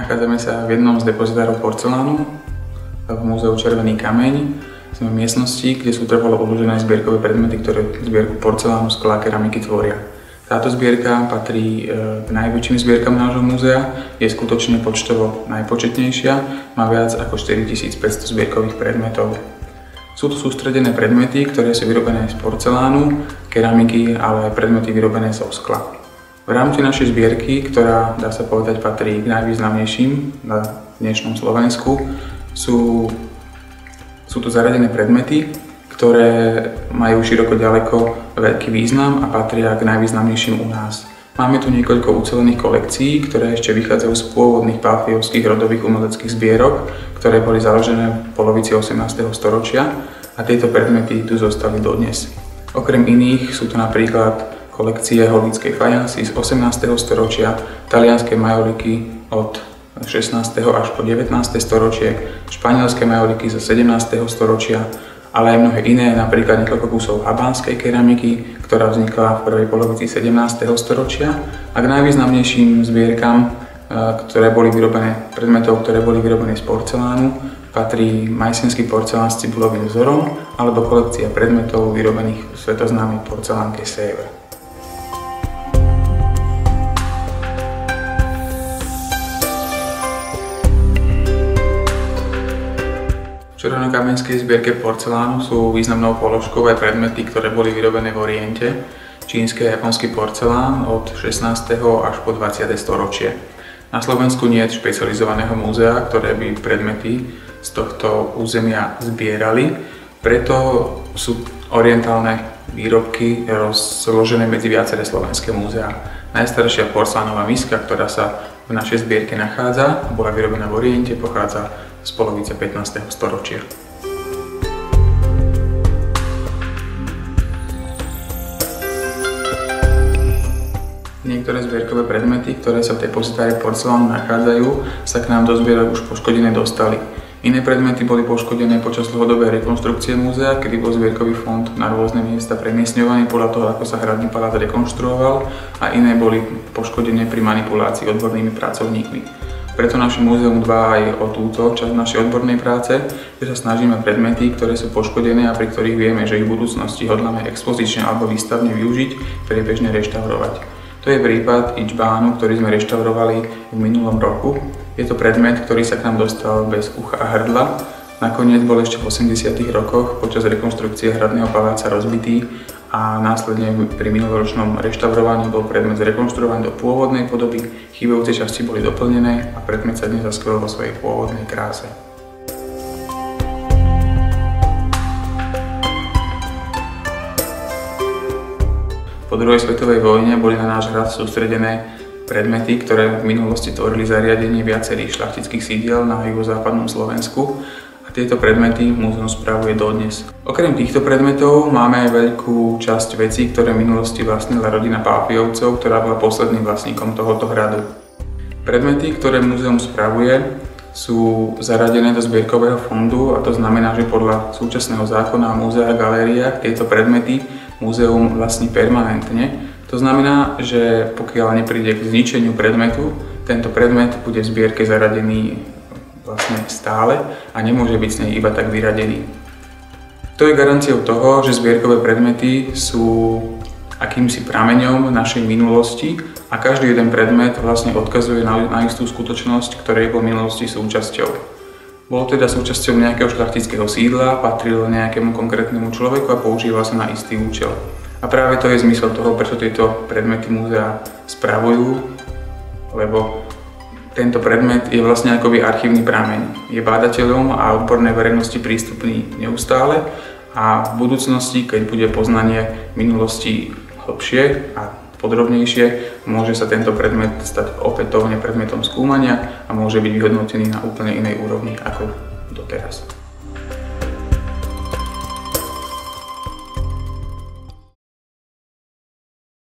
Nachádzame sa v jednom z depozitárov porcelánu v múzeu Červený kameň. Sme v miestnosti, kde sú trvalo odložené zbierkové predmety, ktoré zbierku porcelánu, skla, keramiky tvoria. Táto zbierka patrí k najväčším zbierkam nášho múzea, je skutočne počtovo najpočetnejšia, má viac ako 4500 zbierkových predmetov. Sú to sústredené predmety, ktoré sú vyrobené z porcelánu, keramiky, ale aj predmety vyrobené zo skla. V rámci našej zbierky, ktorá, dá sa povedať, patrí k najvýznamnejším na dnešnom Slovensku, sú tu zaradené predmety, ktoré majú široko ďaleko veľký význam a patria k najvýznamnejším u nás. Máme tu niekoľko ucelených kolekcií, ktoré ešte vychádzajú z pôvodných pálfiovských rodových umeleckých zbierok, ktoré boli založené v polovici 18. storočia a tieto predmety tu zostali dodnes. Okrem iných sú to napríklad kolekcie horníckej fajansy z 18. storočia, talianske majoliky od 16. až po 19. storočie, španielské majoliky zo 17. storočia, ale aj mnohé iné, napríklad niekoľko kusov habánskej keramiky, ktorá vznikla v prvej polovici 17. storočia a k najvýznamnejším zbierkam, predmetov, ktoré boli vyrobené z porcelánu, patrí majsenský porcelán s cibulovým vzorom alebo kolekcia predmetov vyrobených v svetoznámej porcelánke Séver. V červenokamenskej zbierke porcelánu sú významnou položkou aj predmety, ktoré boli vyrobené v Oriente, čínsky a japonský porcelán od 16. až po 20. storočie. Na Slovensku nie je špecializovaného múzea, ktoré by predmety z tohto územia zbierali, preto sú orientálne výrobky rozložené medzi viaceré slovenské múzeá. Najstaršia porcelánová miska, ktorá sa v našej zbierke nachádza, bola vyrobená v Oriente, pochádza z polovice 15. storočia. Niektoré zbierkové predmety, ktoré sa v depozitári porcelánu nachádzajú, sa k nám do zbierok už poškodené dostali. Iné predmety boli poškodené počas dlhodobej rekonštrukcie múzea, kedy bol zbierkový fond na rôzne miesta premiestňovaný podľa toho, ako sa hradný palác rekonštruoval, a iné boli poškodené pri manipulácii odbornými pracovníkmi. Preto naše múzeum dbá aj o túto časť našej odbornej práce, že sa snažíme predmety, ktoré sú poškodené a pri ktorých vieme, že ich v budúcnosti hodláme expozične alebo výstavne využiť, priebežne reštaurovať. To je prípad ičbánu, ktorý sme reštaurovali v minulom roku. Je to predmet, ktorý sa k nám dostal bez ucha a hrdla. Nakoniec bol ešte v 80. rokoch počas rekonštrukcie hradného paláca rozbitý a následne pri minuloročnom reštaurovaní bol predmet zrekonštruovaný do pôvodnej podoby, chýbajúce časti boli doplnené a predmet sa dnes zaskvel vo svojej pôvodnej kráse. Po druhej svetovej vojne boli na náš hrad sústredené predmety, ktoré v minulosti tvorili zariadenie viacerých šľachtických sídiel na juhozápadnom Slovensku. A tieto predmety múzeum spravuje dodnes. Okrem týchto predmetov máme aj veľkú časť vecí, ktoré v minulosti vlastnila rodina Pálfiovcov, ktorá bola posledným vlastníkom tohoto hradu. Predmety, ktoré múzeum spravuje, sú zaradené do zbierkového fondu, a to znamená, že podľa súčasného zákona o múzeách a galériách tieto predmety múzeum vlastní permanentne. To znamená, že pokiaľ nepríde k zničeniu predmetu, tento predmet bude v zbierke zaradený vlastne stále a nemôže byť z nej iba tak vyradený. To je garanciou toho, že zbierkové predmety sú akýmsi prameňom našej minulosti a každý jeden predmet vlastne odkazuje na istú skutočnosť, ktorej bol v minulosti súčasťou. Bol teda súčasťou nejakého šľachtického sídla, patril nejakému konkrétnemu človeku a používal sa na istý účel. A práve to je zmysel toho, prečo tieto predmety múzea spravujú, lebo tento predmet je vlastne akoby archívny prameň. Je bádateľom a odbornej verejnosti prístupný neustále a v budúcnosti, keď bude poznanie minulosti hlbšie a podrobnejšie, môže sa tento predmet stať opätovne predmetom skúmania a môže byť vyhodnotený na úplne inej úrovni ako doteraz.